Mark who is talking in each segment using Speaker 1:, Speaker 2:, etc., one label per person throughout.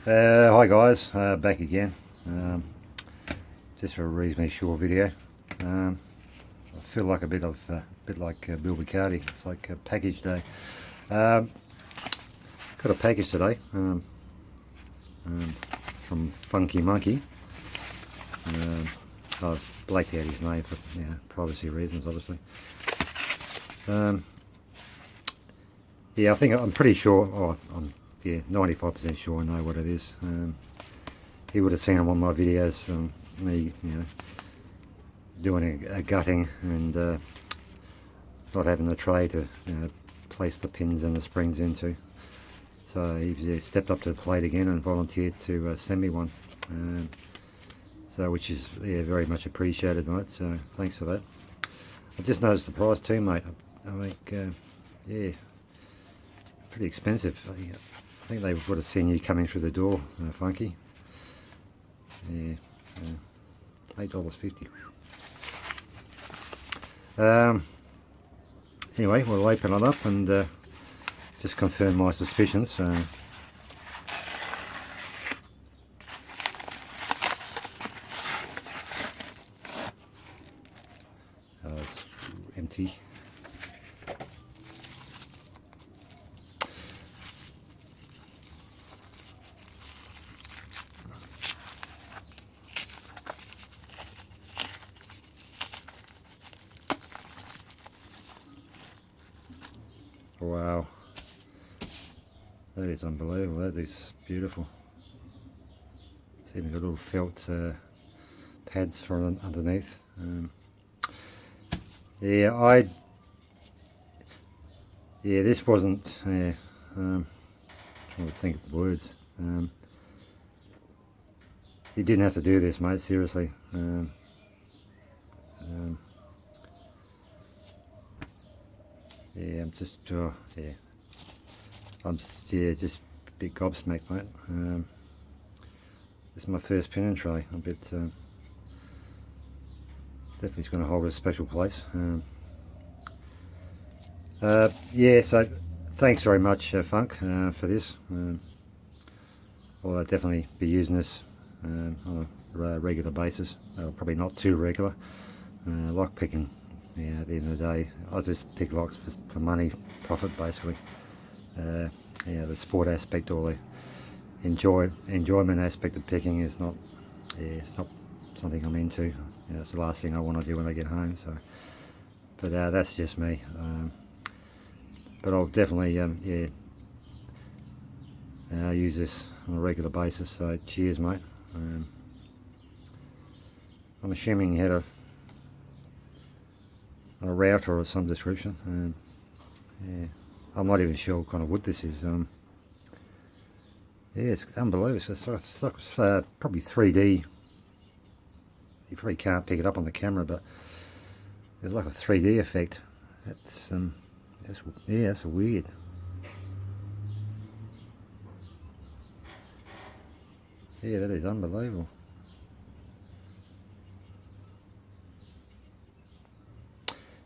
Speaker 1: Hi guys, back again. Just for a reasonably short video. I feel like a bit like Bill Bicardi. It's like a package day. Got a package today from Funkey Monkey. I've blacked out his name for privacy reasons, obviously. Yeah, I think I'm pretty sure. Oh, I'm 95% sure I know what it is. He would have seen on one of my videos, me, doing a gutting and not having a tray to place the pins and the springs into. So he stepped up to the plate again and volunteered to send me one. So which is very much appreciated, mate. So thanks for that. I just noticed the price too, mate. I think pretty expensive. I think they would have seen you coming through the door, Funky. Yeah, $8.50. Anyway, we'll open it up and just confirm my suspicions. It's empty. Wow, that is unbelievable. That is beautiful. It's even got little felt pads for underneath. This wasn't. Trying to think of the words. You didn't have to do this, mate. Seriously. I'm just, I'm just a bit gobsmacked, mate. This is my first pin and tray. I'm a bit, definitely it's going to hold a special place. So thanks very much, Funk, for this. I'll definitely be using this on a regular basis. Probably not too regular. Lock picking. Yeah, at the end of the day, I just pick locks for money, profit, basically. The sport aspect or the enjoyment aspect of picking is not, it's not something I'm into. It's the last thing I want to do when I get home. So, but that's just me. But I'll definitely, use this on a regular basis. So, cheers, mate. I'm assuming you had a router of some description. I'm not even sure what kind of wood this is. It's unbelievable. It's probably 3D. You probably can't pick it up on the camera, but there's like a 3D effect. That's that's weird. Yeah, that is unbelievable.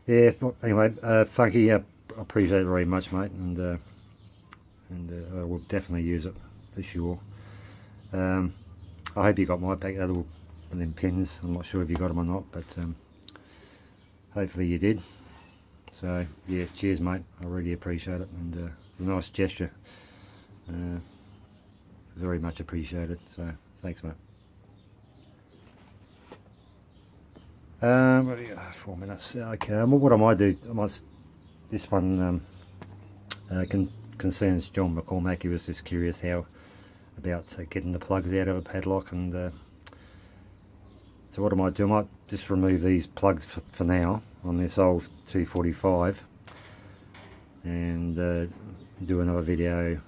Speaker 1: Yeah. Anyway, Funky, I appreciate it very much, mate, and I will definitely use it for sure. I hope you got my pack, that little them pins. I'm not sure if you got them or not, but hopefully you did. So yeah, cheers, mate. I really appreciate it, and it's a nice gesture. Very much appreciated. So thanks, mate. What do you, 4 minutes. Okay. What I might do, this one concerns John McCormack. He was just curious how about getting the plugs out of a padlock, and so what I might do, I might just remove these plugs for now on this old 245, and do another video,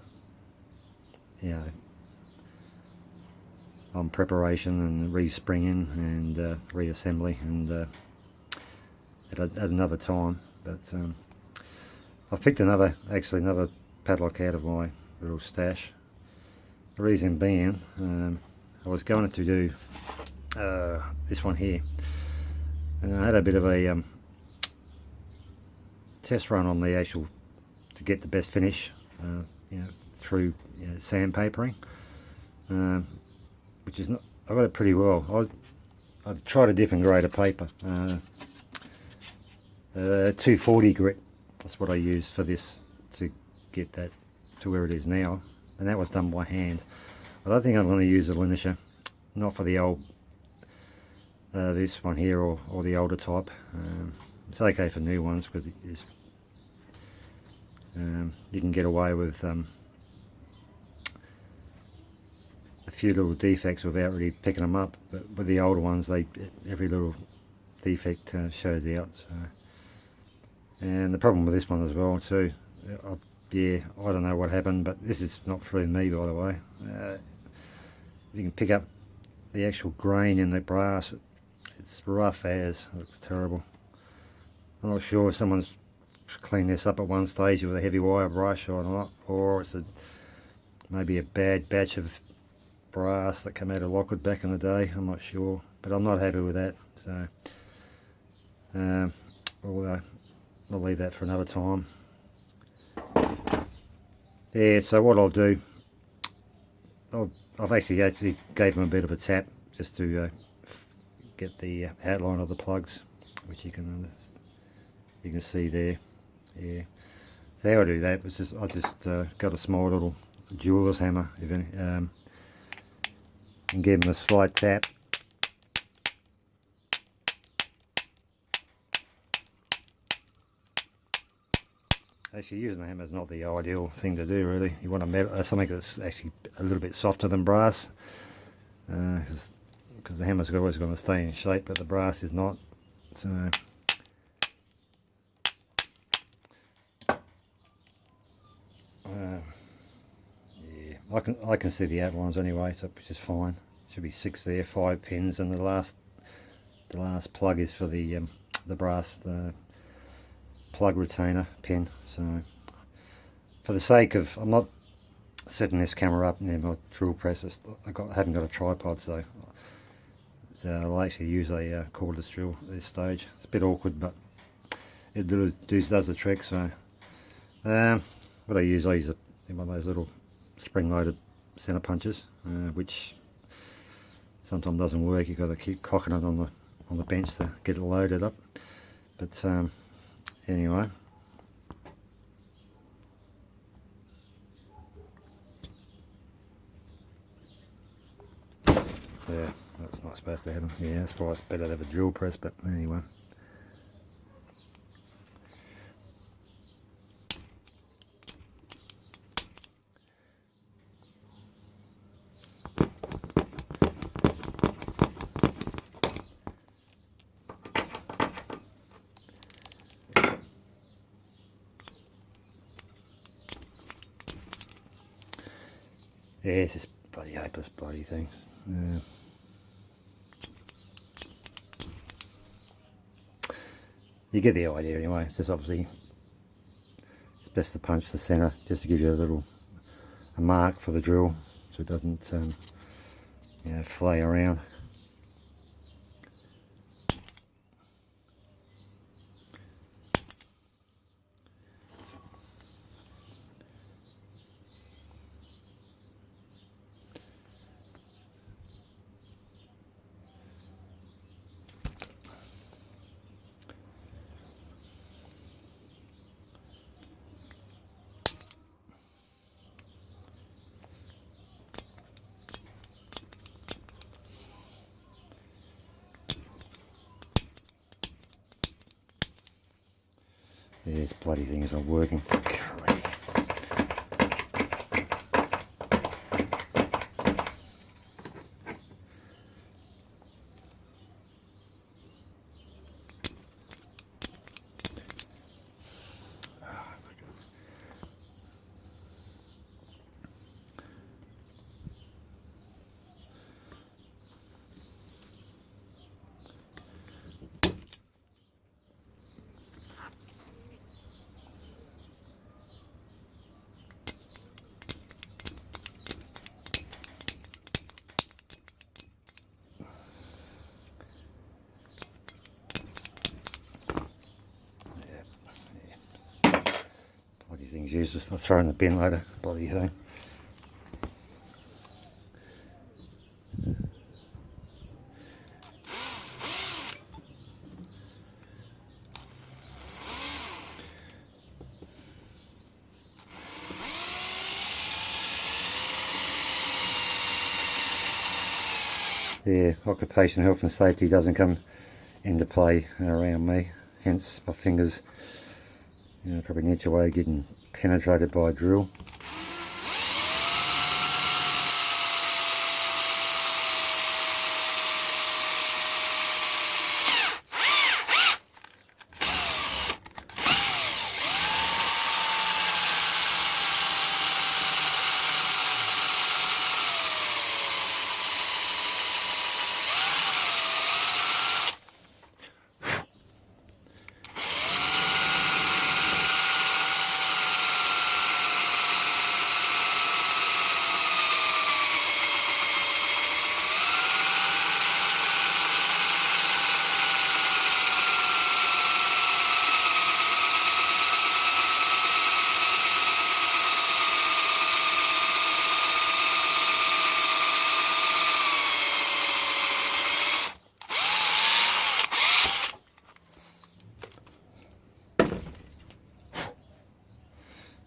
Speaker 1: on preparation and respringing and reassembly, and at another time. But I've picked another padlock out of my little stash. The reason being, I was going to do this one here, and I had a bit of a test run on the actual to get the best finish, through sandpapering. which is not, I got it pretty well. I've tried a different grade of paper, 240 grit. That's what I used for this to get that to where it is now, and that was done by hand. I don't think I'm going to use a linisher, not for the old this one here or the older type. It's okay for new ones because you can get away with a few little defects without really picking them up, but with the older ones, every little defect shows out. So. And the problem with this one as well too, yeah, I don't know what happened, but this is not through me, by the way. You can pick up the actual grain in the brass. It's rough as, it looks terrible. I'm not sure if someone's cleaned this up at one stage with a heavy wire brush or not, or it's maybe a bad batch of brass that came out of Lockwood back in the day. I'm not sure, but I'm not happy with that. So I'll leave that for another time. Yeah, so what I'll do, I've actually gave them a bit of a tap just to get the outline of the plugs, which you can see there. Yeah, so how I do that was I just got a small little jeweler's hammer, and give them a slight tap. Actually, using a hammer is not the ideal thing to do, really. You want something that's actually a little bit softer than brass, because the hammer's always going to stay in shape, but the brass is not. So yeah, I can see the outlines anyway, so which is fine. Should be 6 there, 5 pins, and the last plug is for the brass plug retainer pin. So for the sake of, I'm not setting this camera up near my drill press. I haven't got a tripod, so I'll actually use a cordless drill at this stage. It's a bit awkward, but it does the trick. So what I use one of those little spring-loaded center punches, which sometimes doesn't work. You've got to keep cocking it on the bench to get it loaded up. But anyway, yeah, that's not supposed to happen. Yeah, that's why it's better to have a drill press, but anyway. Yeah, it's just bloody hopeless bloody thing. You get the idea anyway. It's just obviously it's best to punch the centre just to give you a mark for the drill, so it doesn't flay around. Yeah, this bloody thing is not working. Thing's useless. I'll throw in the bin later, bloody thing. yeah, occupation health and safety doesn't come into play around me, hence my fingers, you know, probably an inch away getting penetrated by a drill.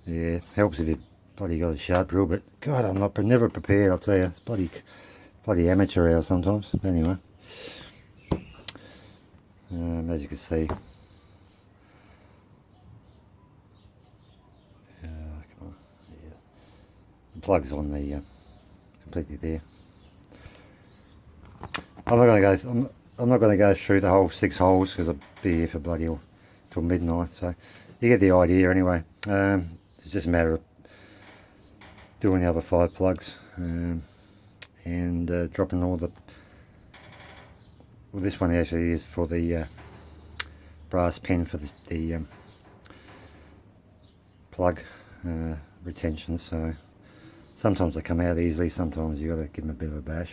Speaker 1: Yeah, helps if you bloody got a sharp drill, but God, I'm never prepared, I'll tell you. It's bloody amateur hour sometimes. But anyway, as you can see, come on, yeah, the plug's on the completely there. I'm not going to go through the whole 6 holes because I'll be here for bloody till midnight. So you get the idea anyway. It's just a matter of doing the other 5 plugs and dropping all the. Well, this one actually is for the brass pin for the plug retention. So sometimes they come out easily. Sometimes you got to give them a bit of a bash.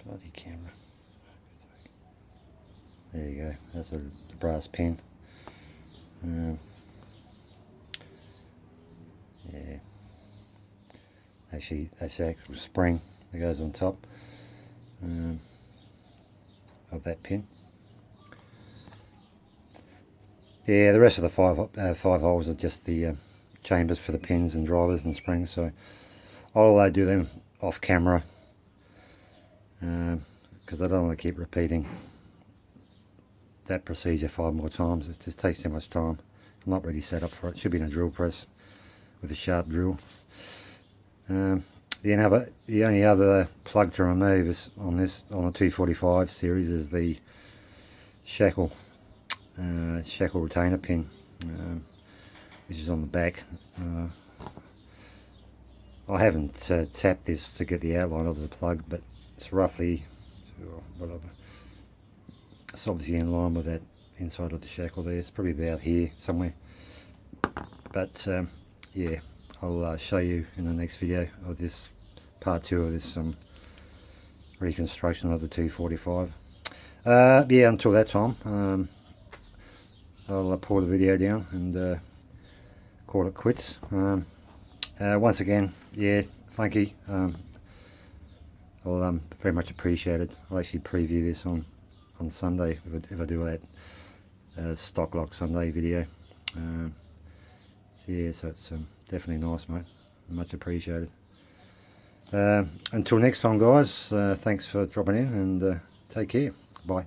Speaker 1: Bloody camera. There you go. That's the brass pin. Yeah. Actually, that's the actual spring that goes on top of that pin. Yeah, the rest of the five holes are just the chambers for the pins and drivers and springs. So I'll do them off camera because I don't want to keep repeating that procedure 5 more times. It just takes too much time. I'm not really set up for it. Should be in a drill press with a sharp drill. The only other plug to remove is on the 245 series is the shackle retainer pin, which is on the back. I haven't tapped this to get the outline of the plug, but it's roughly whatever. It's obviously in line with that inside of the shackle there. It's probably about here somewhere. But yeah, I'll show you in the next video of this part 2 of this reconstruction of the 245. Yeah, until that time, I'll pull the video down and call it quits. Once again, yeah, Funky, I'll very much appreciate it. I'll actually preview this on Sunday if I do that stock lock Sunday video. So yeah, so it's definitely nice, mate. Much appreciated. Until next time, guys, thanks for dropping in and take care. Bye.